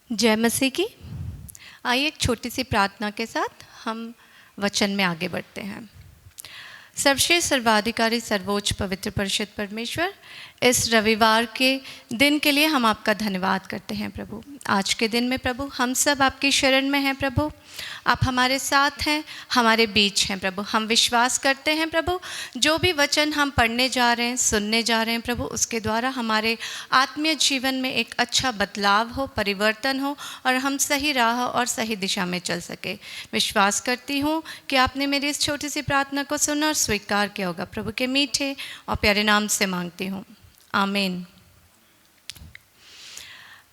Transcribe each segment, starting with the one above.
जय मसीह की। आइए एक छोटी सी प्रार्थना के साथ हम वचन में आगे बढ़ते हैं। सर्वश्रेष्ठ सर्वाधिकारी सर्वोच्च पवित्र परिशुद्ध परमेश्वर, इस रविवार के दिन के लिए हम आपका धन्यवाद करते हैं प्रभु। आज के दिन में प्रभु हम सब आपकी शरण में हैं प्रभु, आप हमारे साथ हैं, हमारे बीच हैं प्रभु। हम विश्वास करते हैं प्रभु, जो भी वचन हम पढ़ने जा रहे हैं, सुनने जा रहे हैं प्रभु, उसके द्वारा हमारे आत्मीय जीवन में एक अच्छा बदलाव हो, परिवर्तन हो और हम सही राह और सही दिशा में चल सके। विश्वास करती हूँ कि आपने मेरी इस छोटी सी प्रार्थना को सुना और स्वीकार किया होगा। प्रभु के मीठे और प्यारे नाम से मांगती हूँ, आमीन।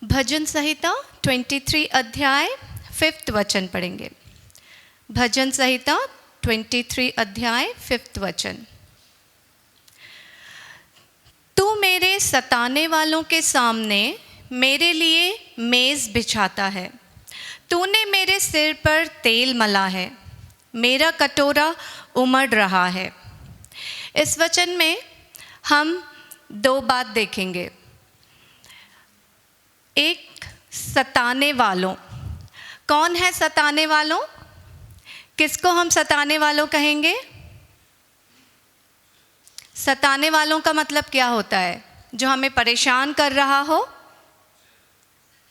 भजन संहिता 23 अध्याय 5 वचन पढ़ेंगे। भजन संहिता 23 अध्याय 5 वचन। तू मेरे सताने वालों के सामने मेरे लिए मेज बिछाता है, तूने मेरे सिर पर तेल मला है, मेरा कटोरा उमड़ रहा है। इस वचन में हम दो बात देखेंगे। एक, सताने वालों। कौन है सताने वालों? किसको हम सताने वालों कहेंगे? सताने वालों का मतलब क्या होता है? जो हमें परेशान कर रहा हो,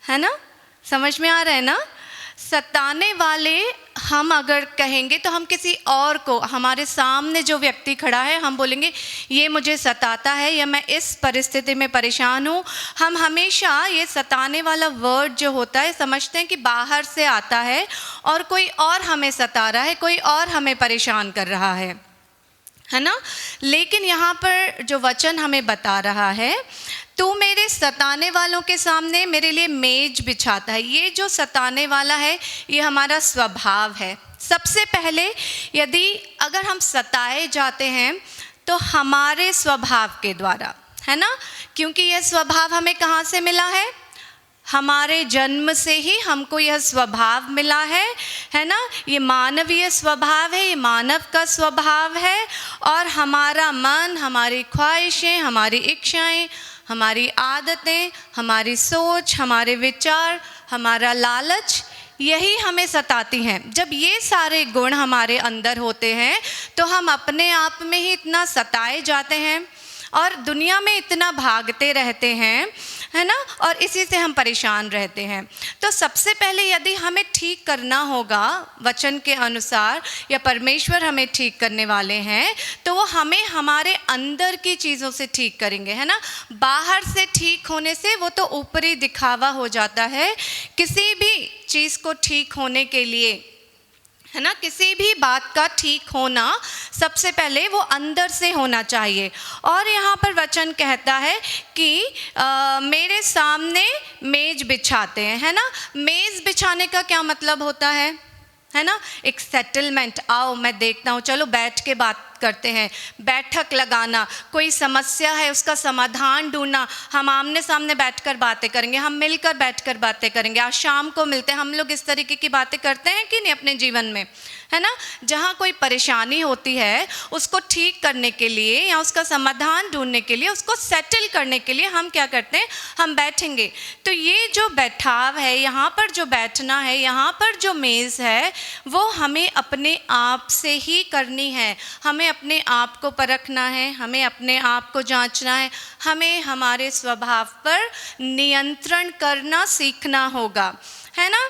है ना? समझ में आ रहा है ना? सताने वाले हम अगर कहेंगे तो हम किसी और को, हमारे सामने जो व्यक्ति खड़ा है, हम बोलेंगे ये मुझे सताता है या मैं इस परिस्थिति में परेशान हूँ। हम हमेशा ये सताने वाला वर्ड जो होता है समझते हैं कि बाहर से आता है और कोई और हमें सता रहा है, कोई और हमें परेशान कर रहा है ना? लेकिन यहाँ पर जो वचन हमें बता रहा है, तू मेरे सताने वालों के सामने मेरे लिए मेज बिछाता है। ये जो सताने वाला है, ये हमारा स्वभाव है। सबसे पहले यदि अगर हम सताए जाते हैं तो हमारे स्वभाव के द्वारा, है ना? क्योंकि यह स्वभाव हमें कहाँ से मिला है? हमारे जन्म से ही हमको यह स्वभाव मिला है ना? ये मानवीय स्वभाव है, ये मानव का स्वभाव है। और हमारा मन, हमारी ख्वाहिशें, हमारी इच्छाएं, हमारी आदतें, हमारी सोच, हमारे विचार, हमारा लालच, यही हमें सताती हैं। जब ये सारे गुण हमारे अंदर होते हैं तो हम अपने आप में ही इतना सताए जाते हैं और दुनिया में इतना भागते रहते हैं, है ना? और इसी से हम परेशान रहते हैं। तो सबसे पहले यदि हमें ठीक करना होगा वचन के अनुसार, या परमेश्वर हमें ठीक करने वाले हैं, तो वो हमें हमारे अंदर की चीज़ों से ठीक करेंगे, है ना? बाहर से ठीक होने से वो तो ऊपरी दिखावा हो जाता है। किसी भी चीज़ को ठीक होने के लिए, है ना, किसी भी बात का ठीक होना सबसे पहले वो अंदर से होना चाहिए। और यहाँ पर वचन कहता है कि मेरे सामने मेज बिछाते हैं, है ना? मेज बिछाने का क्या मतलब होता है ना? एक सेटलमेंट, आओ मैं देखता हूँ, चलो बैठ के बात करते हैं, बैठक लगाना, कोई समस्या है उसका समाधान ढूंढना, हम आमने सामने बैठकर बातें करेंगे, हम मिलकर बैठकर बातें करेंगे। आज शाम को मिलते हैं, हम लोग इस तरीके की बातें करते हैं कि नहीं अपने जीवन में, है ना? जहाँ कोई परेशानी होती है उसको ठीक करने के लिए या उसका समाधान ढूंढने के लिए, उसको सेटल करने के लिए हम क्या करते हैं? हम बैठेंगे। तो ये जो बैठाव है, यहाँ पर जो बैठना है, यहाँ पर जो मेज़ है, वो हमें अपने आप से ही करनी है। हमें अपने आप को परखना है, हमें अपने आप को जांचना है, हमें हमारे स्वभाव पर नियंत्रण करना सीखना होगा, है ना?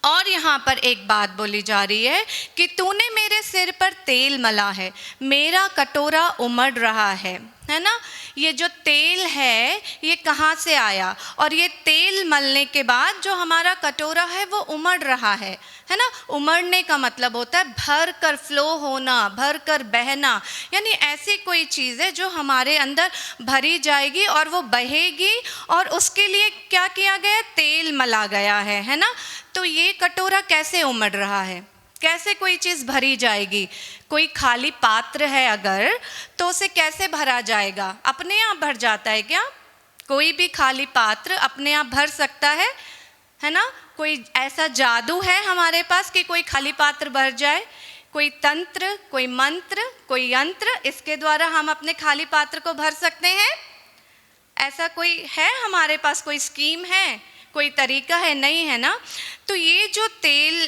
और यहाँ पर एक बात बोली जा रही है कि तूने मेरे सिर पर तेल मला है, मेरा कटोरा उमड़ रहा है ना? ये जो तेल है ये कहाँ से आया? और ये तेल मलने के बाद जो हमारा कटोरा है वो उमड़ रहा है ना? उमड़ने का मतलब होता है भर कर फ्लो होना, भर कर बहना। यानी ऐसी कोई चीज़ है जो हमारे अंदर भरी जाएगी और वो बहेगी, और उसके लिए क्या किया गया? तेल मला गया है ना? तो ये कटोरा कैसे उमड़ रहा है? कैसे कोई चीज़ भरी जाएगी? कोई खाली पात्र है अगर, तो उसे कैसे भरा जाएगा? अपने आप भर जाता है क्या? कोई भी खाली पात्र अपने आप भर सकता है ना? कोई ऐसा जादू है हमारे पास कि कोई खाली पात्र भर जाए? कोई तंत्र, कोई मंत्र, कोई यंत्र, इसके द्वारा हम अपने खाली पात्र को भर सकते हैं? ऐसा कोई है हमारे पास? कोई स्कीम है? कोई तरीका है? नहीं है ना। तो ये जो तेल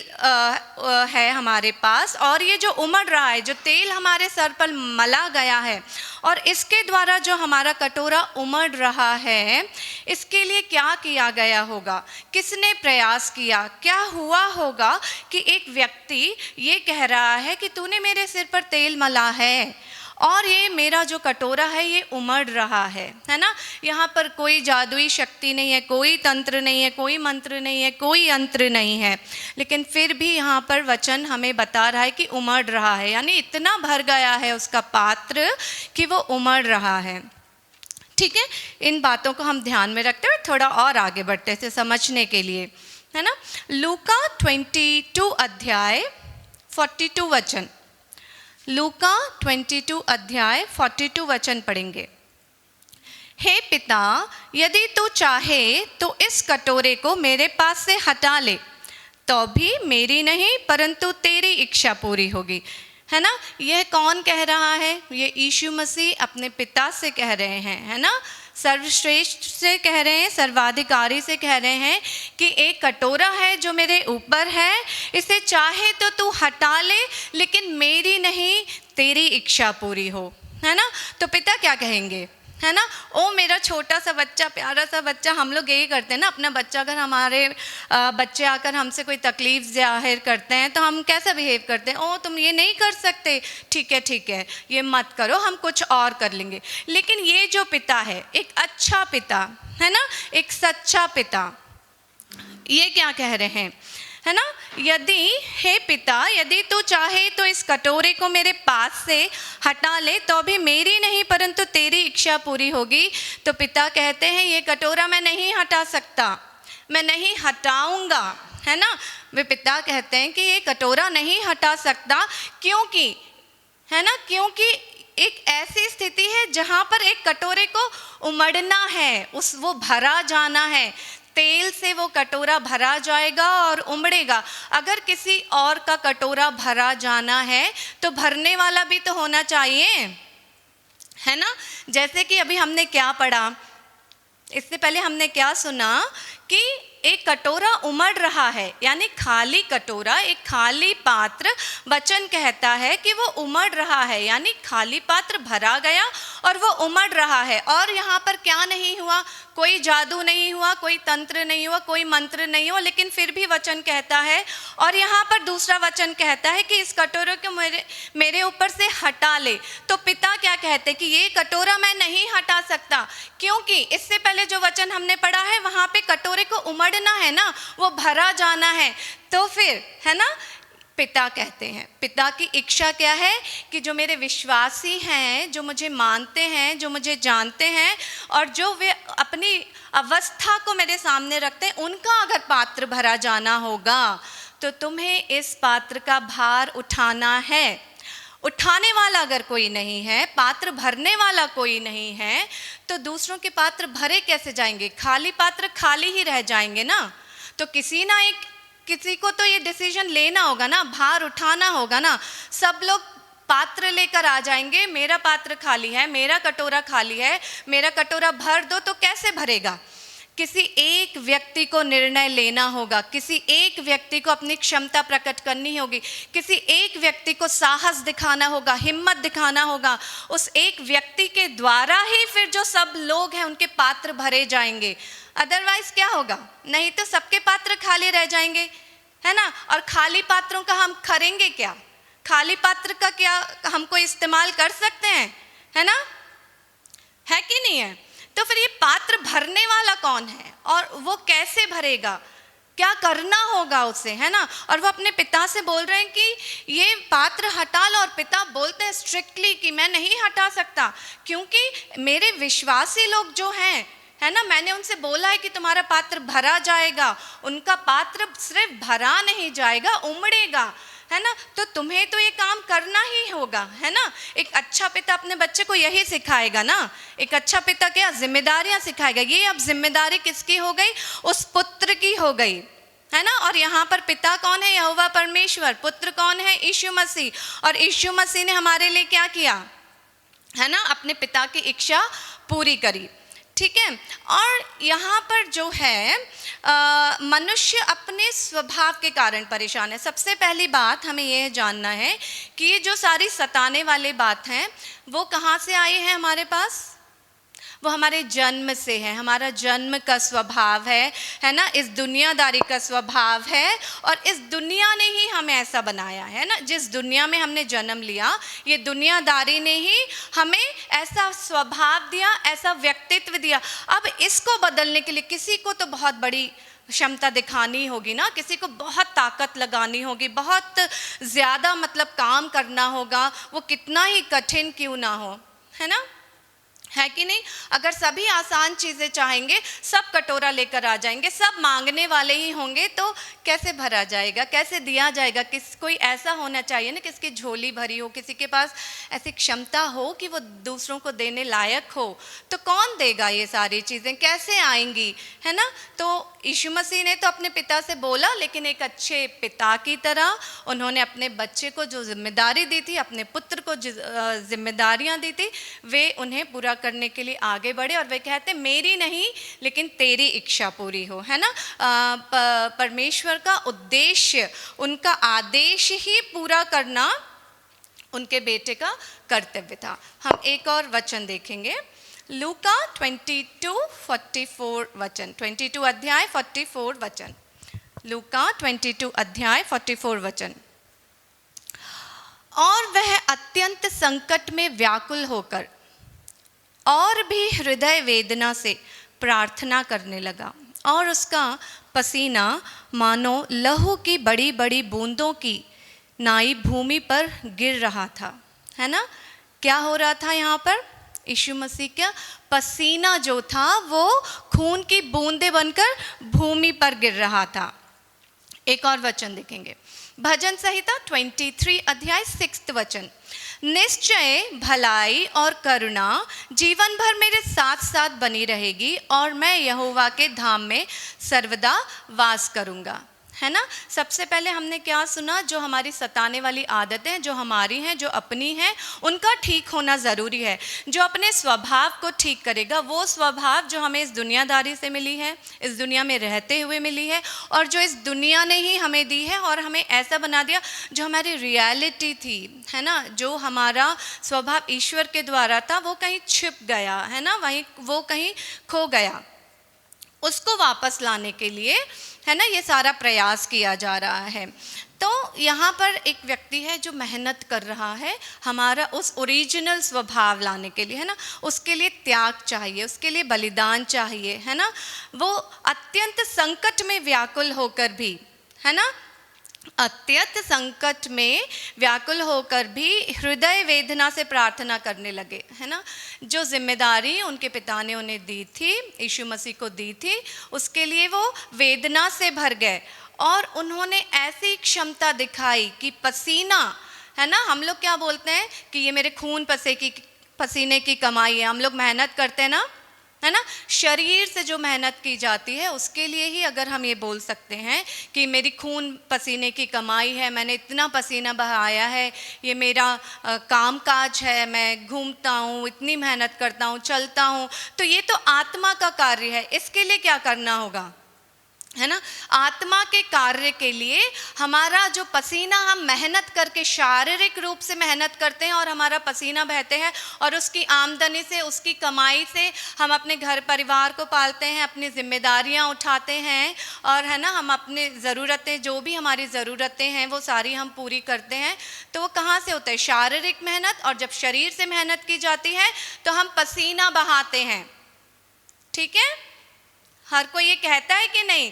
है हमारे पास, और ये जो उमड़ रहा है, जो तेल हमारे सर पर मला गया है, और इसके द्वारा जो हमारा कटोरा उमड़ रहा है, इसके लिए क्या किया गया होगा? किसने प्रयास किया? क्या हुआ होगा कि एक व्यक्ति ये कह रहा है कि तूने मेरे सिर पर तेल मला है और ये मेरा जो कटोरा है ये उमड़ रहा है ना। यहाँ पर कोई जादुई शक्ति नहीं है, कोई तंत्र नहीं है, कोई मंत्र नहीं है, कोई यंत्र नहीं है, लेकिन फिर भी यहाँ पर वचन हमें बता रहा है कि उमड़ रहा है, यानी इतना भर गया है उसका पात्र कि वो उमड़ रहा है। ठीक है, इन बातों को हम ध्यान में रखते हुए थोड़ा और आगे बढ़ते थे समझने के लिए, है ना। लूका 22 अध्याय 42 वचन, लूका 22 अध्याय 42 वचन पढ़ेंगे। हे पिता, यदि तू चाहे तो इस कटोरे को मेरे पास से हटा ले, तो भी मेरी नहीं परंतु तेरी इच्छा पूरी होगी, है ना। यह कौन कह रहा है? ये यीशु मसीह अपने पिता से कह रहे हैं, है ना। सर्वश्रेष्ठ से कह रहे हैं, सर्वाधिकारी से कह रहे हैं कि एक कटोरा है जो मेरे ऊपर है, इसे चाहे तो तू हटा ले, लेकिन मेरी नहीं तेरी इच्छा पूरी हो, है ना। तो पिता क्या कहेंगे, है ना। ओ मेरा छोटा सा बच्चा, प्यारा सा बच्चा, हम लोग यही करते हैं ना, अपना बच्चा, अगर हमारे बच्चे आकर हमसे कोई तकलीफ़ जाहिर करते हैं तो हम कैसा बिहेव करते हैं? ओ तुम ये नहीं कर सकते, ठीक है ये मत करो, हम कुछ और कर लेंगे। लेकिन ये जो पिता है, एक अच्छा पिता है ना, एक सच्चा पिता, ये क्या कह रहे हैं, है ना। यदि हे पिता, यदि तू चाहे तो इस कटोरे को मेरे पास से हटा ले, तो भी मेरी नहीं परंतु तेरी इच्छा पूरी होगी। तो पिता कहते हैं ये कटोरा मैं नहीं हटा सकता, मैं नहीं हटाऊंगा, है ना। वे पिता कहते हैं कि ये कटोरा नहीं हटा सकता, क्योंकि, है ना, क्योंकि एक ऐसी स्थिति है जहाँ पर एक कटोरे को उमड़ना है, वो भरा जाना है, तेल से वो कटोरा भरा जाएगा और उमड़ेगा। अगर किसी और का कटोरा भरा जाना है तो भरने वाला भी तो होना चाहिए, है ना। जैसे कि अभी हमने क्या पढ़ा, इससे पहले हमने क्या सुना कि एक कटोरा उमड़ रहा है, यानी खाली कटोरा, एक खाली पात्र, वचन कहता है कि वो उमड़ रहा है, यानी खाली पात्र भरा गया और वो उमड़ रहा है। और यहाँ पर क्या नहीं हुआ? कोई जादू नहीं हुआ, कोई तंत्र नहीं हुआ, कोई मंत्र नहीं हुआ, लेकिन फिर भी वचन कहता है। और यहाँ पर दूसरा वचन कहता है कि इस कटोरे को मेरे ऊपर से हटा ले। तो पिता क्या कहते हैं कि ये कटोरा मैं नहीं हटा सकता, क्योंकि इससे पहले जो वचन हमने पढ़ा है वहाँ पे कटोरे को उमड़ना है ना, वो भरा जाना है। तो फिर, है ना, पिता कहते हैं, पिता की इच्छा क्या है कि जो मेरे विश्वासी हैं, जो मुझे मानते हैं, जो मुझे जानते हैं, और जो वे अपनी अवस्था को मेरे सामने रखते हैं, उनका अगर पात्र भरा जाना होगा तो तुम्हें इस पात्र का भार उठाना है। उठाने वाला अगर कोई नहीं है, पात्र भरने वाला कोई नहीं है, तो दूसरों के पात्र भरे कैसे जाएंगे? खाली पात्र खाली ही रह जाएंगे ना। तो किसी को तो ये डिसीजन लेना होगा ना, भार उठाना होगा ना। सब लोग पात्र लेकर आ जाएंगे, मेरा पात्र खाली है, मेरा कटोरा खाली है, मेरा कटोरा भर दो, तो कैसे भरेगा? किसी एक व्यक्ति को निर्णय लेना होगा, किसी एक व्यक्ति को अपनी क्षमता प्रकट करनी होगी, किसी एक व्यक्ति को साहस दिखाना होगा, हिम्मत दिखाना होगा। उस एक व्यक्ति के द्वारा ही फिर जो सब लोग हैं उनके पात्र भरे जाएंगे। अदरवाइज क्या होगा? नहीं तो सबके पात्र खाली रह जाएंगे, है ना। और खाली पात्रों का हम करेंगे क्या? खाली पात्र का क्या हम कोई इस्तेमाल कर सकते हैं, है ना, है कि नहीं है? तो फिर ये पात्र भरने वाला कौन है और वो कैसे भरेगा? क्या करना होगा उसे, है ना। और वो अपने पिता से बोल रहे हैं कि ये पात्र हटा लो, और पिता बोलते हैं स्ट्रिक्टली कि मैं नहीं हटा सकता, क्योंकि मेरे विश्वासी लोग जो हैं, है ना, मैंने उनसे बोला है कि तुम्हारा पात्र भरा जाएगा। उनका पात्र सिर्फ भरा नहीं जाएगा, उमड़ेगा, है ना। तो तुम्हें तो ये काम करना ही होगा, है ना। एक अच्छा पिता अपने बच्चे को यही सिखाएगा ना। एक अच्छा पिता क्या जिम्मेदारियां सिखाएगा। ये अब जिम्मेदारी किसकी हो गई? उस पुत्र की हो गई, है ना। और यहाँ पर पिता कौन है? यहोवा परमेश्वर। पुत्र कौन है? यीशु मसीह। और यीशु मसीह ने हमारे लिए क्या किया, है ना, अपने पिता की इच्छा पूरी करी। ठीक है। और यहाँ पर जो है मनुष्य अपने स्वभाव के कारण परेशान है। सबसे पहली बात हमें यह जानना है कि ये जो सारी सताने वाली बात हैं वो कहाँ से आई है हमारे पास? वो हमारे जन्म से है, हमारा जन्म का स्वभाव है ना, इस दुनियादारी का स्वभाव है। और इस दुनिया ने ही हमें ऐसा बनाया है ना, जिस दुनिया में हमने जन्म लिया, ये दुनियादारी ने ही हमें ऐसा स्वभाव दिया, ऐसा व्यक्तित्व दिया। अब इसको बदलने के लिए किसी को तो बहुत बड़ी क्षमता दिखानी होगी ना, किसी को बहुत ताकत लगानी होगी, बहुत ज़्यादा मतलब काम करना होगा, वो कितना ही कठिन क्यों ना हो, है ना, है कि नहीं? अगर सभी आसान चीज़ें चाहेंगे, सब कटोरा लेकर आ जाएंगे, सब मांगने वाले ही होंगे, तो कैसे भरा जाएगा, कैसे दिया जाएगा? कोई ऐसा होना चाहिए ना, किसकी झोली भरी हो, किसी के पास ऐसी क्षमता हो कि वो दूसरों को देने लायक हो, तो कौन देगा ये सारी चीज़ें, कैसे आएंगी, है ना? तो यीशु मसीह ने तो अपने पिता से बोला, लेकिन एक अच्छे पिता की तरह उन्होंने अपने बच्चे को जो जिम्मेदारी दी थी, अपने पुत्र को जिम्मेदारियां दी थी, वे उन्हें पूरा करने के लिए आगे बढ़े। और वे कहते मेरी नहीं लेकिन तेरी इच्छा पूरी हो, है ना। परमेश्वर का उद्देश्य, उनका आदेश ही पूरा करना उनके बेटे का कर्तव्य था। हम एक और वचन देखेंगे, लूका 22:44 वचन, 22 अध्याय 44 वचन, लूका 22 अध्याय 44 वचन। और वह अत्यंत संकट में व्याकुल होकर और भी हृदय वेदना से प्रार्थना करने लगा, और उसका पसीना मानो लहू की बड़ी बड़ी बूंदों की नाई भूमि पर गिर रहा था, है ना। क्या हो रहा था यहाँ पर? यीशु मसीह का पसीना जो था वो खून की बूंदें बनकर भूमि पर गिर रहा था। एक और वचन देखेंगे, भजन संहिता 23 अध्याय 6 वचन, निश्चय भलाई और करुणा जीवन भर मेरे साथ साथ बनी रहेगी, और मैं यहोवा के धाम में सर्वदा वास करूंगा, है ना। सबसे पहले हमने क्या सुना? जो हमारी सताने वाली आदतें जो हमारी हैं, जो अपनी हैं, उनका ठीक होना ज़रूरी है। जो अपने स्वभाव को ठीक करेगा, वो स्वभाव जो हमें इस दुनियादारी से मिली है, इस दुनिया में रहते हुए मिली है, और जो इस दुनिया ने ही हमें दी है और हमें ऐसा बना दिया, जो हमारी रियलिटी थी, है ना, जो हमारा स्वभाव ईश्वर के द्वारा था, वो कहीं छिप गया, है ना, वहीं वो कहीं खो गया। उसको वापस लाने के लिए, है ना, ये सारा प्रयास किया जा रहा है। तो यहाँ पर एक व्यक्ति है जो मेहनत कर रहा है हमारा उस ओरिजिनल स्वभाव लाने के लिए, है ना। उसके लिए त्याग चाहिए, उसके लिए बलिदान चाहिए, है ना। वो अत्यंत संकट में व्याकुल होकर भी, है ना, अत्यंत संकट में व्याकुल होकर भी हृदय वेदना से प्रार्थना करने लगे, है ना। जो जिम्मेदारी उनके पिता ने उन्हें दी थी, यीशु मसीह को दी थी, उसके लिए वो वेदना से भर गए, और उन्होंने ऐसी क्षमता दिखाई कि पसीना, है ना, हम लोग क्या बोलते हैं कि ये मेरे खून पसीने की कमाई है। हम लोग मेहनत करते हैं ना, है ना, शरीर से जो मेहनत की जाती है उसके लिए ही अगर हम ये बोल सकते हैं कि मेरी खून पसीने की कमाई है, मैंने इतना पसीना बहाया है, ये मेरा काम काज है, मैं घूमता हूँ, इतनी मेहनत करता हूँ, चलता हूँ, तो ये तो आत्मा का कार्य है। इसके लिए क्या करना होगा, है ना। आत्मा के कार्य के लिए हमारा जो पसीना, हम मेहनत करके शारीरिक रूप से मेहनत करते हैं और हमारा पसीना बहते हैं, और उसकी आमदनी से, उसकी कमाई से हम अपने घर परिवार को पालते हैं, अपनी जिम्मेदारियां उठाते हैं, और है ना, हम अपनी ज़रूरतें, जो भी हमारी ज़रूरतें हैं वो सारी हम पूरी करते हैं। तो वो कहाँ से होता है? शारीरिक मेहनत। और जब शरीर से मेहनत की जाती है तो हम पसीना बहाते हैं, ठीक है। हर कोई ये कहता है कि नहीं,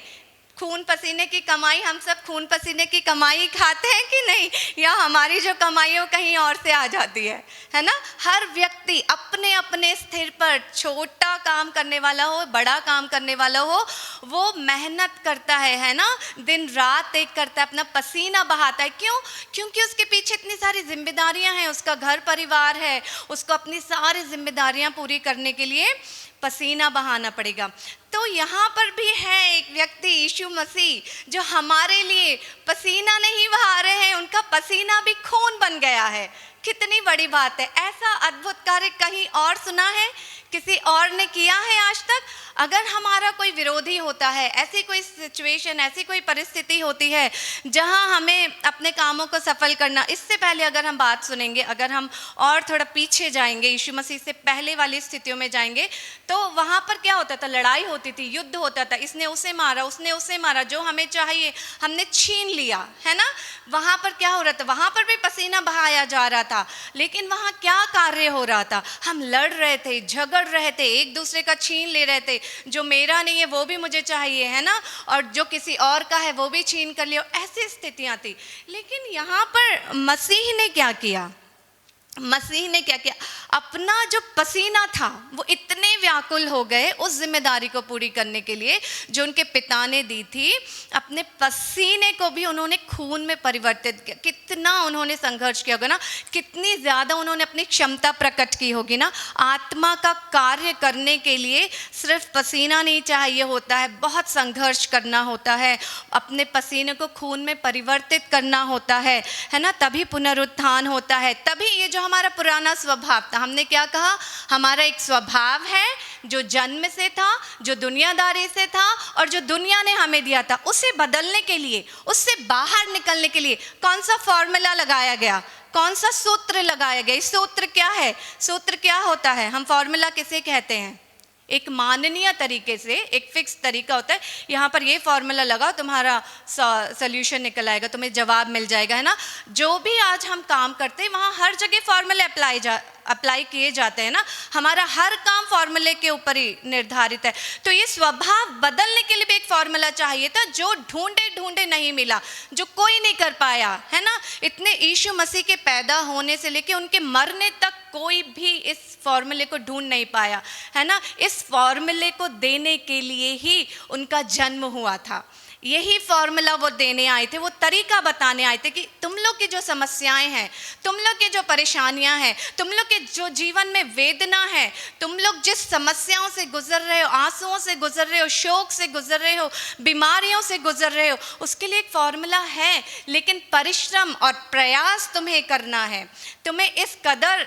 खून पसीने की कमाई, हम सब खून पसीने की कमाई खाते हैं कि नहीं, या हमारी जो कमाई है वो कहीं और से आ जाती है ना। हर व्यक्ति अपने अपने स्थिर पर, छोटा काम करने वाला हो, बड़ा काम करने वाला हो, वो मेहनत करता है ना, दिन रात एक करता है, अपना पसीना बहाता है। क्यों? क्योंकि उसके पीछे इतनी सारी जिम्मेदारियां हैं, उसका घर परिवार है, उसको अपनी सारी जिम्मेदारियां पूरी करने के लिए पसीना बहाना पड़ेगा। तो यहाँ पर भी है एक व्यक्ति, यीशु मसीह, जो हमारे लिए पसीना नहीं बहा रहे हैं, उनका पसीना भी खून बन गया है। कितनी बड़ी बात है। ऐसा अद्भुत कार्य कहीं और सुना है? किसी और ने किया है आज तक? अगर हमारा कोई विरोधी होता है, ऐसी कोई सिचुएशन, ऐसी कोई परिस्थिति होती है जहां हमें अपने कामों को सफल करना, इससे पहले अगर हम बात सुनेंगे, अगर हम और थोड़ा पीछे जाएंगे, यीशु मसीह से पहले वाली स्थितियों में जाएंगे, तो वहां पर क्या होता था? लड़ाई होती थी, युद्ध होता था, इसने उसे मारा, उसने उसे मारा, जो हमें चाहिए हमने छीन लिया, है ना? वहां पर क्या हो रहा था? वहां पर भी पसीना बहाया जा रहा था, लेकिन वहां क्या कार्य हो रहा था? हम लड़ रहे थे, झगड़ रहे थे, एक दूसरे का छीन ले रहे थे, जो मेरा नहीं है वो भी मुझे चाहिए, है ना? और जो किसी और का है वो भी छीन कर लिया, ऐसी स्थितियां थी। लेकिन यहाँ पर मसीह ने क्या किया? मसीह ने क्या किया? अपना जो पसीना था वो इतने व्याकुल हो गए उस जिम्मेदारी को पूरी करने के लिए जो उनके पिता ने दी थी, अपने पसीने को भी उन्होंने खून में परिवर्तित किया। कितना उन्होंने संघर्ष किया होगा ना, कितनी ज़्यादा उन्होंने अपनी क्षमता प्रकट की होगी ना। आत्मा का कार्य करने के लिए सिर्फ पसीना नहीं चाहिए होता है, बहुत संघर्ष करना होता है, अपने पसीने को खून में परिवर्तित करना होता है ना? तभी पुनरुत्थान होता है, तभी ये जो हमारा पुराना स्वभाव था, हमने क्या कहा? हमारा एक स्वभाव है जो जन्म से था, जो दुनियादारी से था और जो दुनिया ने हमें दिया था, उसे बदलने के लिए, उससे बाहर निकलने के लिए कौन सा फॉर्मूला लगाया गया? कौन सा सूत्र लगाया गया? इस सूत्र क्या है? सूत्र क्या होता है? हम फॉर्मूला किसे कहते हैं? एक माननीय तरीके से, एक फिक्स तरीका होता है, यहाँ पर ये फॉर्मूला लगाओ, तुम्हारा सॉल्यूशन निकल आएगा, तुम्हें जवाब मिल जाएगा, है ना? जो भी आज हम काम करते हैं वहाँ हर जगह फॉर्मूले अप्लाई किए जाते हैं ना। हमारा हर काम फॉर्मूले के ऊपर ही निर्धारित है। तो ये स्वभाव बदलने के लिए भी एक फॉर्मूला चाहिए था, जो ढूंढे ढूंढे नहीं मिला, जो कोई नहीं कर पाया, है ना? इतने यीशु मसीह के पैदा होने से लेके उनके मरने तक कोई भी इस फॉर्मूले को ढूंढ नहीं पाया, है ना? इस फॉर्मूले को देने के लिए ही उनका जन्म हुआ था। यही फॉर्मूला वो देने आए थे, वो तरीका बताने आए थे कि तुम लोग की जो समस्याएं हैं, तुम लोग की जो परेशानियां हैं, तुम लोग के जो जीवन में वेदना है, तुम लोग जिस समस्याओं से गुजर रहे हो, आंसुओं से गुजर रहे हो, शोक से गुजर रहे हो, बीमारियों से गुजर रहे हो, उसके लिए एक फॉर्मूला है। लेकिन परिश्रम और प्रयास तुम्हें करना है, तुम्हें इस कदर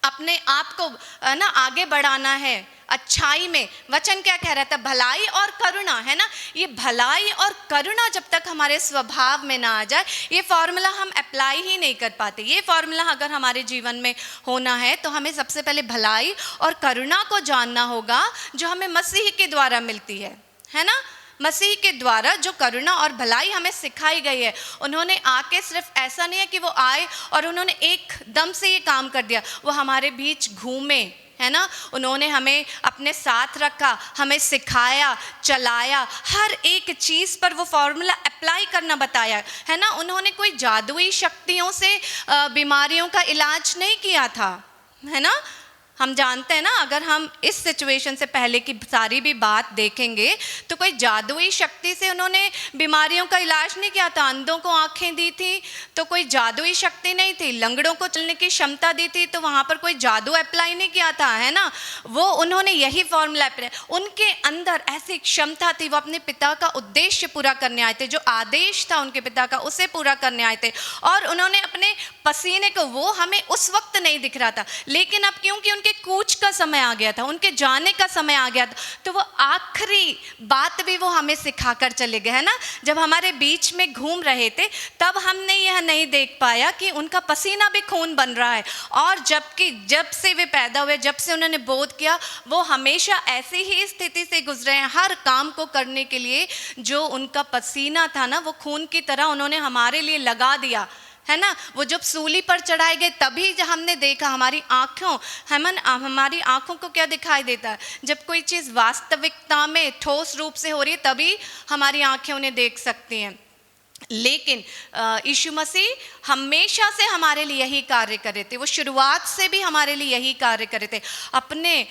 अपने आप को ना आगे बढ़ाना है अच्छाई में। वचन क्या कह रहा था? भलाई और करुणा, है ना? ये भलाई और करुणा जब तक हमारे स्वभाव में ना आ जाए, ये फॉर्मूला हम अप्लाई ही नहीं कर पाते। ये फॉर्मूला अगर हमारे जीवन में होना है तो हमें सबसे पहले भलाई और करुणा को जानना होगा, जो हमें मसीह के द्वारा मिलती है ना? मसीह के द्वारा जो करुणा और भलाई हमें सिखाई गई है। उन्होंने आके सिर्फ ऐसा नहीं है कि वो आए और उन्होंने एकदम से ये काम कर दिया, वो हमारे बीच घूमे, है ना? उन्होंने हमें अपने साथ रखा, हमें सिखाया, चलाया, हर एक चीज़ पर वो फॉर्मूला अप्लाई करना बताया, है ना? उन्होंने कोई जादुई शक्तियों से बीमारियों का इलाज नहीं किया था, है ना? हम जानते हैं ना, अगर हम इस सिचुएशन से पहले की सारी भी बात देखेंगे तो कोई जादुई शक्ति से उन्होंने बीमारियों का इलाज नहीं किया था। अंधों को आंखें दी थी तो कोई जादुई शक्ति नहीं थी, लंगड़ों को चलने की क्षमता दी थी तो वहाँ पर कोई जादू अप्लाई नहीं किया था, है ना? वो उन्होंने यही फॉर्मूला अप्लाई, उनके अंदर ऐसी क्षमता थी, वो अपने पिता का उद्देश्य पूरा करने आए थे, जो आदेश था उनके पिता का उसे पूरा करने आए थे। और उन्होंने अपने पसीने को, वो हमें उस वक्त नहीं दिख रहा था, लेकिन अब क्योंकि उनके कूच का समय आ गया था, उनके जाने का समय आ गया था, तो वो आखिरी बात भी वो हमें सिखाकर चले गए, है ना? जब हमारे बीच में घूम रहे थे तब हमने यह नहीं देख पाया कि उनका पसीना भी खून बन रहा है। और जबकि जब से वे पैदा हुए, जब से उन्होंने बोध किया, वो हमेशा ऐसी ही स्थिति से गुजरे हैं, हर काम को करने के लिए जो उनका पसीना था ना, वो खून की तरह उन्होंने हमारे लिए लगा दिया, है ना? वो जब सूली पर चढ़ाए गए तभी जब हमने देखा, हमारी आँखों को क्या दिखाई देता है? जब कोई चीज़ वास्तविकता में ठोस रूप से हो रही है तभी हमारी आँखें उन्हें देख सकती हैं। लेकिन यीशु मसीह हमेशा से हमारे लिए यही कार्य कर रहे थे, वो शुरुआत से भी हमारे लिए यही कार्य कर रहे थे, अपने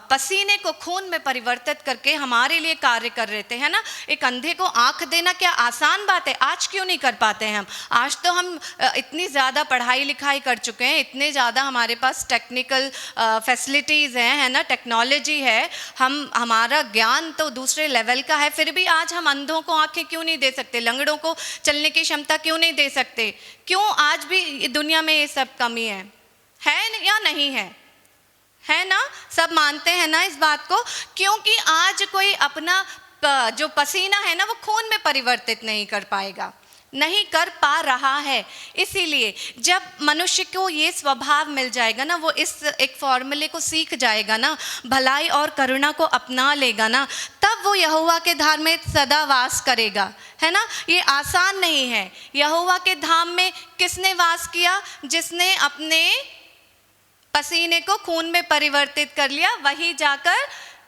पसीने को खून में परिवर्तित करके हमारे लिए कार्य कर रहे थे, है ना? एक अंधे को आंख देना क्या आसान बात है? आज क्यों नहीं कर पाते हैं हम? आज तो हम इतनी ज़्यादा पढ़ाई लिखाई कर चुके हैं, इतने ज़्यादा हमारे पास टेक्निकल फैसिलिटीज़ हैं, है ना? टेक्नोलॉजी है, हमारा ज्ञान तो दूसरे लेवल का है, फिर भी आज हम अंधों को आंखें क्यों नहीं दे सकते? लंगड़ों को चलने की क्षमता क्यों नहीं दे सकते? क्यों आज भी दुनिया में ये सब कमी है या नहीं है? है ना? सब मानते हैं ना इस बात को? क्योंकि आज कोई अपना जो पसीना है ना वो खून में परिवर्तित नहीं कर पाएगा, नहीं कर पा रहा है। इसीलिए जब मनुष्य को ये स्वभाव मिल जाएगा ना, वो इस एक फॉर्मूले को सीख जाएगा ना, भलाई और करुणा को अपना लेगा ना, तब वो यहोवा के धाम में सदा वास करेगा, है ना? ये आसान नहीं है। यहोवा के धाम में किसने वास किया? जिसने अपने पसीने को खून में परिवर्तित कर लिया, वही जाकर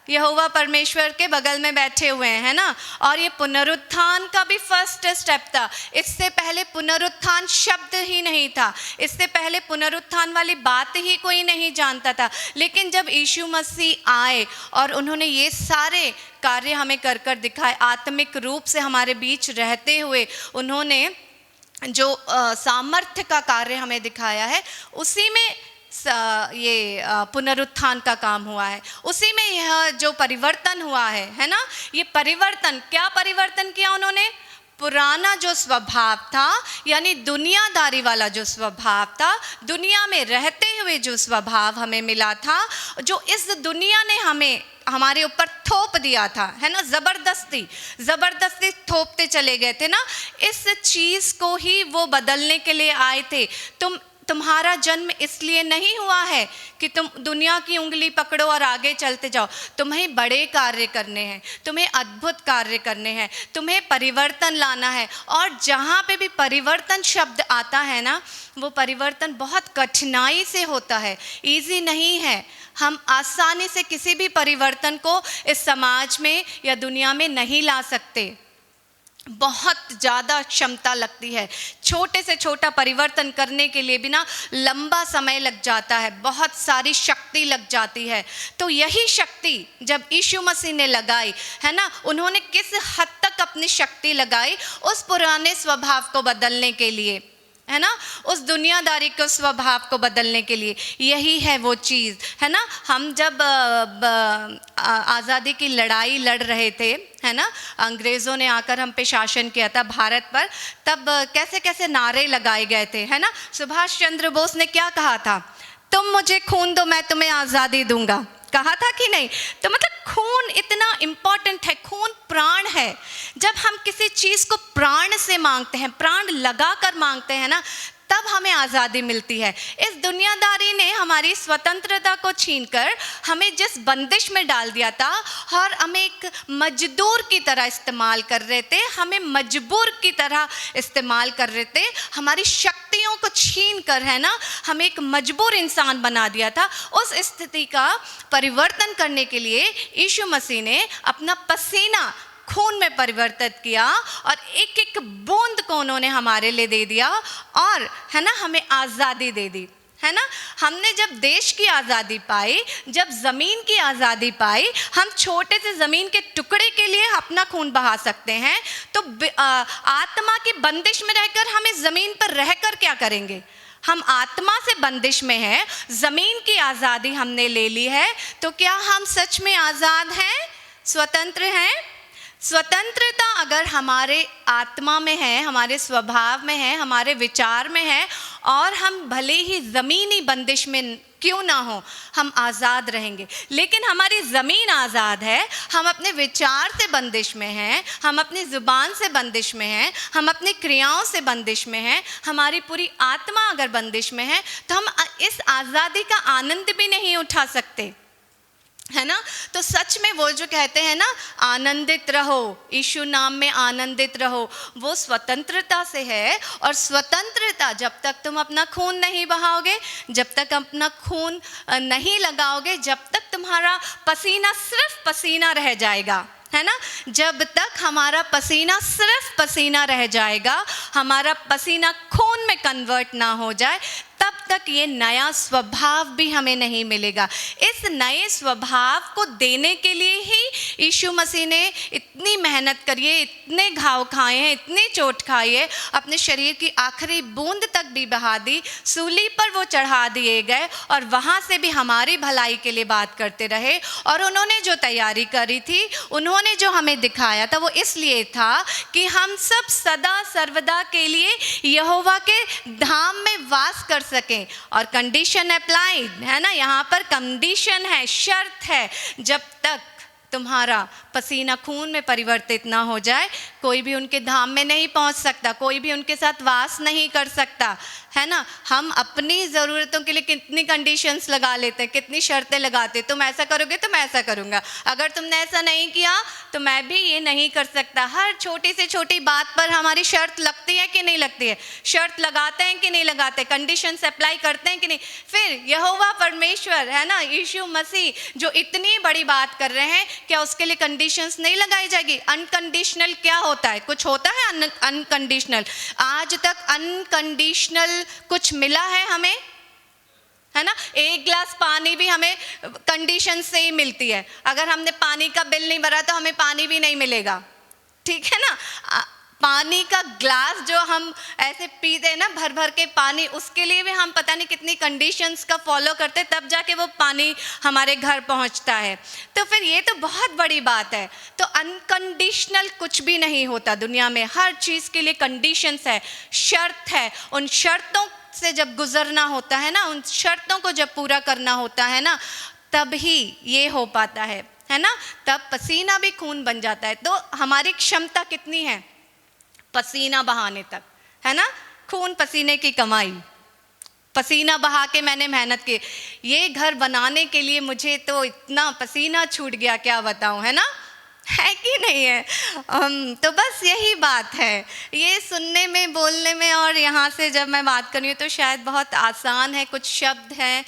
यहोवा परमेश्वर के बगल में बैठे हुए हैं, है ना? और ये पुनरुत्थान का भी फर्स्ट स्टेप था। इससे पहले पुनरुत्थान शब्द ही नहीं था, इससे पहले पुनरुत्थान वाली बात ही कोई नहीं जानता था। लेकिन जब यीशु मसीह आए और उन्होंने ये सारे कार्य हमें कर कर दिखाए, आत्मिक रूप से हमारे बीच रहते हुए उन्होंने जो सामर्थ्य का कार्य हमें दिखाया है, उसी में ये पुनरुत्थान का काम हुआ है, उसी में यह जो परिवर्तन हुआ है ना? ये परिवर्तन, क्या परिवर्तन किया उन्होंने? पुराना जो स्वभाव था, यानी दुनियादारी वाला जो स्वभाव था, दुनिया में रहते हुए जो स्वभाव हमें मिला था, जो इस दुनिया ने हमें हमारे ऊपर थोप दिया था, है ना? जबरदस्ती थोपते चले गए थे ना, इस चीज को ही वो बदलने के लिए आए थे। तुम्हारा जन्म इसलिए नहीं हुआ है कि तुम दुनिया की उंगली पकड़ो और आगे चलते जाओ। तुम्हें बड़े कार्य करने हैं, तुम्हें अद्भुत कार्य करने हैं, तुम्हें परिवर्तन लाना है। और जहाँ पे भी परिवर्तन शब्द आता है ना, वो परिवर्तन बहुत कठिनाई से होता है, इजी नहीं है। हम आसानी से किसी भी परिवर्तन को इस समाज में या दुनिया में नहीं ला सकते, बहुत ज़्यादा क्षमता लगती है। छोटे से छोटा परिवर्तन करने के लिए भी ना लंबा समय लग जाता है, बहुत सारी शक्ति लग जाती है। तो यही शक्ति जब यीशु मसीह ने लगाई, है ना, उन्होंने किस हद तक अपनी शक्ति लगाई उस पुराने स्वभाव को बदलने के लिए, है ना, उस दुनियादारी के स्वभाव को बदलने के लिए। यही है वो चीज़, है ना। हम जब आज़ादी की लड़ाई लड़ रहे थे, है ना, अंग्रेज़ों ने आकर हम पे शासन किया था भारत पर, तब कैसे कैसे नारे लगाए गए थे, है ना। सुभाष चंद्र बोस ने क्या कहा था? तुम मुझे खून दो, मैं तुम्हें आज़ादी दूंगा, कहा था कि नहीं? तो मतलब खून इतना इम्पॉर्टेंट है, खून प्राण है। जब हम किसी चीज़ को प्राण से मांगते हैं, प्राण लगा कर मांगते हैं ना, तब हमें आज़ादी मिलती है। इस दुनियादारी ने हमारी स्वतंत्रता को छीनकर हमें जिस बंदिश में डाल दिया था और हमें एक मजदूर की तरह इस्तेमाल कर रहे थे, हमें मजबूर की तरह इस्तेमाल कर रहे थे, हमारी शक्तियों को छीन कर, है ना, हमें एक मजबूर इंसान बना दिया था। उस स्थिति का परिवर्तन करने के लिए यीशु मसीह ने अपना पसीना खून में परिवर्तित किया और एक एक बूंद को उन्होंने हमारे लिए दे दिया और, है ना, हमें आज़ादी दे दी, है ना। हमने जब देश की आज़ादी पाई, जब ज़मीन की आज़ादी पाई, हम छोटे से ज़मीन के टुकड़े के लिए अपना खून बहा सकते हैं। तो आत्मा की बंदिश में रहकर हम इस ज़मीन पर रहकर क्या करेंगे? हम आत्मा से बंदिश में हैं, ज़मीन की आज़ादी हमने ले ली है, तो क्या हम सच में आज़ाद हैं, स्वतंत्र हैं? स्वतंत्रता अगर हमारे आत्मा में है, हमारे स्वभाव में है, हमारे विचार में है, और हम भले ही ज़मीनी बंदिश में क्यों ना हो, हम आज़ाद रहेंगे। लेकिन हमारी ज़मीन आज़ाद है, हम अपने विचार से बंदिश में हैं, हम अपनी ज़ुबान से बंदिश में हैं, हम अपनी क्रियाओं से बंदिश में हैं, हमारी पूरी आत्मा अगर बंदिश में है, तो हम इस आज़ादी का आनंद भी नहीं उठा सकते, है ना। तो सच में वो जो कहते हैं ना, आनंदित रहो, यीशु नाम में आनंदित रहो, वो स्वतंत्रता से है। और स्वतंत्रता, जब तक तुम अपना खून नहीं बहाओगे, जब तक अपना खून नहीं लगाओगे, जब तक तुम्हारा पसीना सिर्फ पसीना रह जाएगा, है ना, जब तक हमारा पसीना सिर्फ पसीना रह जाएगा, हमारा पसीना खून में कन्वर्ट ना हो जाए, तब तक ये नया स्वभाव भी हमें नहीं मिलेगा। इस नए स्वभाव को देने के लिए ही यीशु मसीह ने इतनी मेहनत करी है, इतने घाव खाए हैं, इतनी चोट खाई है, अपने शरीर की आखिरी बूंद तक भी बहा दी, सूली पर वो चढ़ा दिए गए और वहाँ से भी हमारी भलाई के लिए बात करते रहे। और उन्होंने जो तैयारी करी थी, उन्होंने जो हमें दिखाया था, वो इसलिए था कि हम सब सदा सर्वदा के लिए यहोवा के धाम में वास कर सकें। और कंडीशन अप्लाइड है ना, यहाँ पर कंडीशन है, शर्त है, जब तक तुम्हारा पसीना खून में परिवर्तित ना हो जाए कोई भी उनके धाम में नहीं पहुंच सकता, कोई भी उनके साथ वास नहीं कर सकता, है ना। हम अपनी ज़रूरतों के लिए कितनी कंडीशंस लगा लेते हैं, कितनी शर्तें लगाते, तुम ऐसा करोगे तो मैं ऐसा करूँगा, अगर तुमने ऐसा नहीं किया तो मैं भी ये नहीं कर सकता। हर छोटी से छोटी बात पर हमारी शर्त लगती है कि नहीं लगती है, शर्त लगाते हैं कि नहीं लगाते, कंडीशंस अप्लाई करते हैं कि नहीं। फिर यहोवा परमेश्वर है ना, यीशु मसीह जो इतनी बड़ी बात कर रहे हैं, क्या उसके लिए कंडीशंस नहीं लगाई जाएगी? अनकंडीशनल क्या होता है? कुछ होता है अनकंडीशनल? आज तक अनकंडीशनल कुछ मिला है हमें? है ना, एक गिलास पानी भी हमें कंडीशन से ही मिलती है। अगर हमने पानी का बिल नहीं भरा तो हमें पानी भी नहीं मिलेगा, ठीक है ना। पानी का ग्लास जो हम ऐसे पीते हैं ना, भर भर के पानी, उसके लिए भी हम पता नहीं कितनी कंडीशंस का फॉलो करते, तब जाके वो पानी हमारे घर पहुंचता है। तो फिर ये तो बहुत बड़ी बात है। तो अनकंडीशनल कुछ भी नहीं होता दुनिया में, हर चीज़ के लिए कंडीशंस है, शर्त है। उन शर्तों से जब गुजरना होता है ना, उन शर्तों को जब पूरा करना होता है ना, तब ही ये हो पाता है ना। तब पसीना भी खून बन जाता है। तो हमारी क्षमता कितनी है पसीना बहाने तक, है ना। खून पसीने की कमाई, पसीना बहा के मैंने मेहनत की। ये घर बनाने के लिए मुझे तो इतना पसीना छूट गया, क्या बताऊं, है ना, है कि नहीं है। तो बस यही बात है, ये सुनने में, बोलने में, और यहाँ से जब मैं बात कर रही हूँ तो शायद बहुत आसान है, कुछ शब्द हैं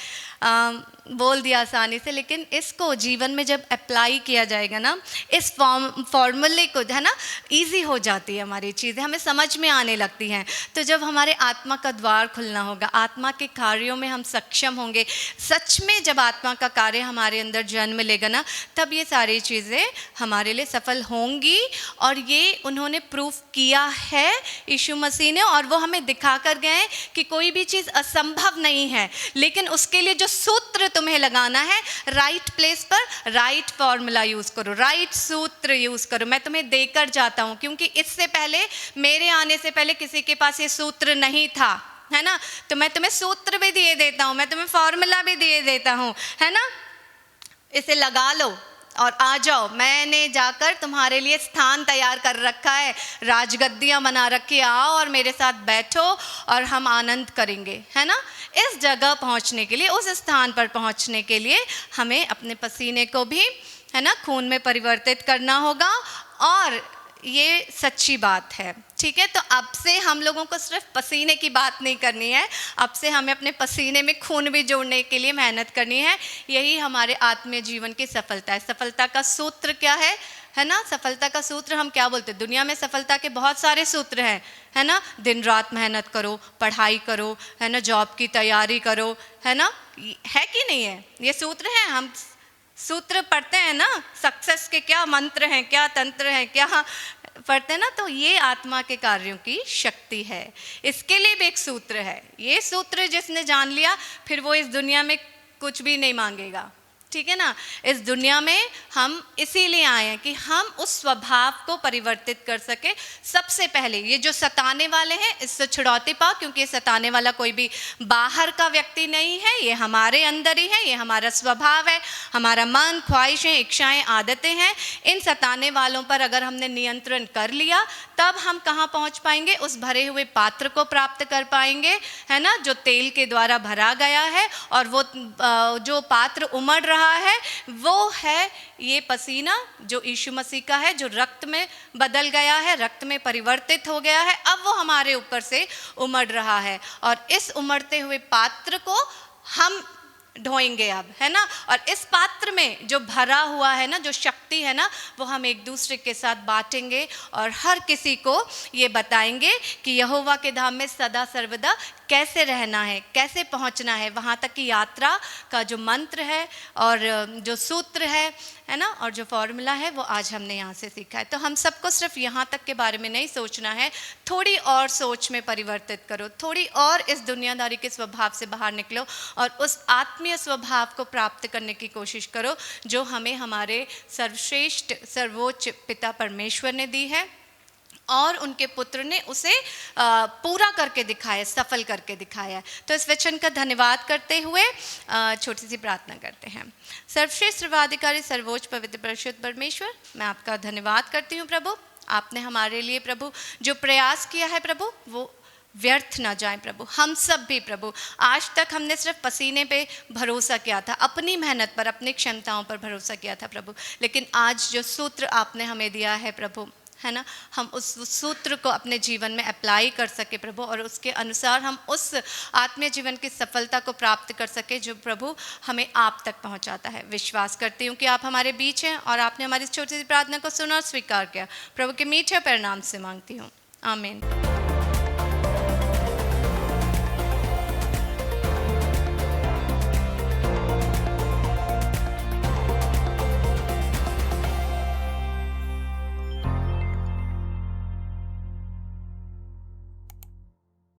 बोल दिया आसानी से, लेकिन इसको जीवन में जब अप्लाई किया जाएगा ना, इस फॉर्मूले को, है ना, इजी हो जाती है हमारी चीज़ें, हमें समझ में आने लगती हैं। तो जब हमारे आत्मा का द्वार खुलना होगा, आत्मा के कार्यों में हम सक्षम होंगे, सच में जब आत्मा का कार्य हमारे अंदर जन्म लेगा ना, तब ये सारी चीज़ें हमारे लिए सफल होंगी। और ये उन्होंने प्रूफ किया है यीशु मसीह ने, और वो हमें दिखा कर गए कि कोई भी चीज़ असंभव नहीं है, लेकिन उसके लिए जो सूत्र तुम्हें लगाना है, राइट प्लेस पर राइट फॉर्मूला यूज करो, राइट सूत्र यूज करो। मैं तुम्हें देकर जाता हूं, क्योंकि इससे पहले, मेरे आने से पहले किसी के पास ये सूत्र नहीं था, है ना। तो मैं तुम्हें सूत्र भी दिए देता हूं, मैं तुम्हें फॉर्मूला भी दिए देता हूं, है ना। इसे लगा लो और आ जाओ, मैंने जाकर तुम्हारे लिए स्थान तैयार कर रखा है, राजगद्दियाँ बना रखी, आओ और मेरे साथ बैठो और हम आनंद करेंगे, है ना। इस जगह पहुंचने के लिए, उस स्थान पर पहुंचने के लिए हमें अपने पसीने को भी, है ना, खून में परिवर्तित करना होगा। और ये सच्ची बात है, ठीक है। तो अब से हम लोगों को सिर्फ पसीने की बात नहीं करनी है, अब से हमें अपने पसीने में खून भी जोड़ने के लिए मेहनत करनी है। यही हमारे आत्मीय जीवन की सफलता है। सफलता का सूत्र क्या है ना, सफलता का सूत्र हम क्या बोलते हैं? दुनिया में सफलता के बहुत सारे सूत्र हैं, है ना। दिन रात मेहनत करो, पढ़ाई करो, है ना, जॉब की तैयारी करो, है ना, है कि नहीं है? ये सूत्र हैं, हम सूत्र पढ़ते हैं ना, सक्सेस के क्या मंत्र हैं, क्या तंत्र हैं, क्या पढ़ते हैं ना। तो ये आत्मा के कार्यों की शक्ति है, इसके लिए भी एक सूत्र है। ये सूत्र जिसने जान लिया, फिर वो इस दुनिया में कुछ भी नहीं मांगेगा, ठीक है ना। इस दुनिया में हम इसीलिए आए हैं कि हम उस स्वभाव को परिवर्तित कर सके। सबसे पहले ये जो सताने वाले हैं, इससे छुड़ौती पाओ, क्योंकि ये सताने वाला कोई भी बाहर का व्यक्ति नहीं है, ये हमारे अंदर ही है, ये हमारा स्वभाव है, हमारा मन, ख्वाहिशें, इच्छाएं, आदतें हैं। इन सताने वालों पर अगर हमने नियंत्रण कर लिया, तब हम कहाँ पहुँच पाएंगे? उस भरे हुए पात्र को प्राप्त कर पाएंगे, है ना, जो तेल के द्वारा भरा गया है। और वो जो पात्र उमड़ रहा है, वो है ये पसीना जो यीशु मसीह का है, जो रक्त में बदल गया है, रक्त में परिवर्तित हो गया है। अब वो हमारे ऊपर से उमड़ रहा है, और इस उमड़ते हुए पात्र को हम ढोएंगे अब, है ना। और इस पात्र में जो भरा हुआ है ना, जो शक्ति है ना, वो हम एक दूसरे के साथ बांटेंगे और हर किसी को ये बताएंगे कि यहोवा के धाम में सदा सर्वदा कैसे रहना है, कैसे पहुंचना है, वहाँ तक की यात्रा का जो मंत्र है और जो सूत्र है ना, और जो फॉर्मूला है वो आज हमने यहाँ से सीखा है। तो हम सबको सिर्फ यहाँ तक के बारे में नहीं सोचना है, थोड़ी और सोच में परिवर्तित करो, थोड़ी और इस दुनियादारी के स्वभाव से बाहर निकलो और उस आत्मीय स्वभाव को प्राप्त करने की कोशिश करो जो हमें हमारे सर्वश्रेष्ठ सर्वोच्च पिता परमेश्वर ने दी है और उनके पुत्र ने उसे पूरा करके दिखाया, सफल करके दिखाया। तो इस वचन का धन्यवाद करते हुए छोटी सी प्रार्थना करते हैं। सर्वश्रेष्ठ सर्वाधिकारी सर्वोच्च पवित्र परिशुद्ध परमेश्वर, मैं आपका धन्यवाद करती हूँ प्रभु। आपने हमारे लिए प्रभु जो प्रयास किया है प्रभु वो व्यर्थ ना जाए प्रभु। हम सब भी प्रभु आज तक हमने सिर्फ पसीने पे भरोसा किया था, अपनी मेहनत पर, अपनी क्षमताओं पर भरोसा किया था प्रभु, लेकिन आज जो सूत्र आपने हमें दिया है प्रभु, है ना, हम उस सूत्र को अपने जीवन में अप्लाई कर सके प्रभु और उसके अनुसार हम उस आत्मीय जीवन की सफलता को प्राप्त कर सके जो प्रभु हमें आप तक पहुंचाता है। विश्वास करती हूँ कि आप हमारे बीच हैं और आपने हमारी छोटी सी प्रार्थना को सुना और स्वीकार किया। प्रभु के मीठे परिणाम से मांगती हूँ, आमीन।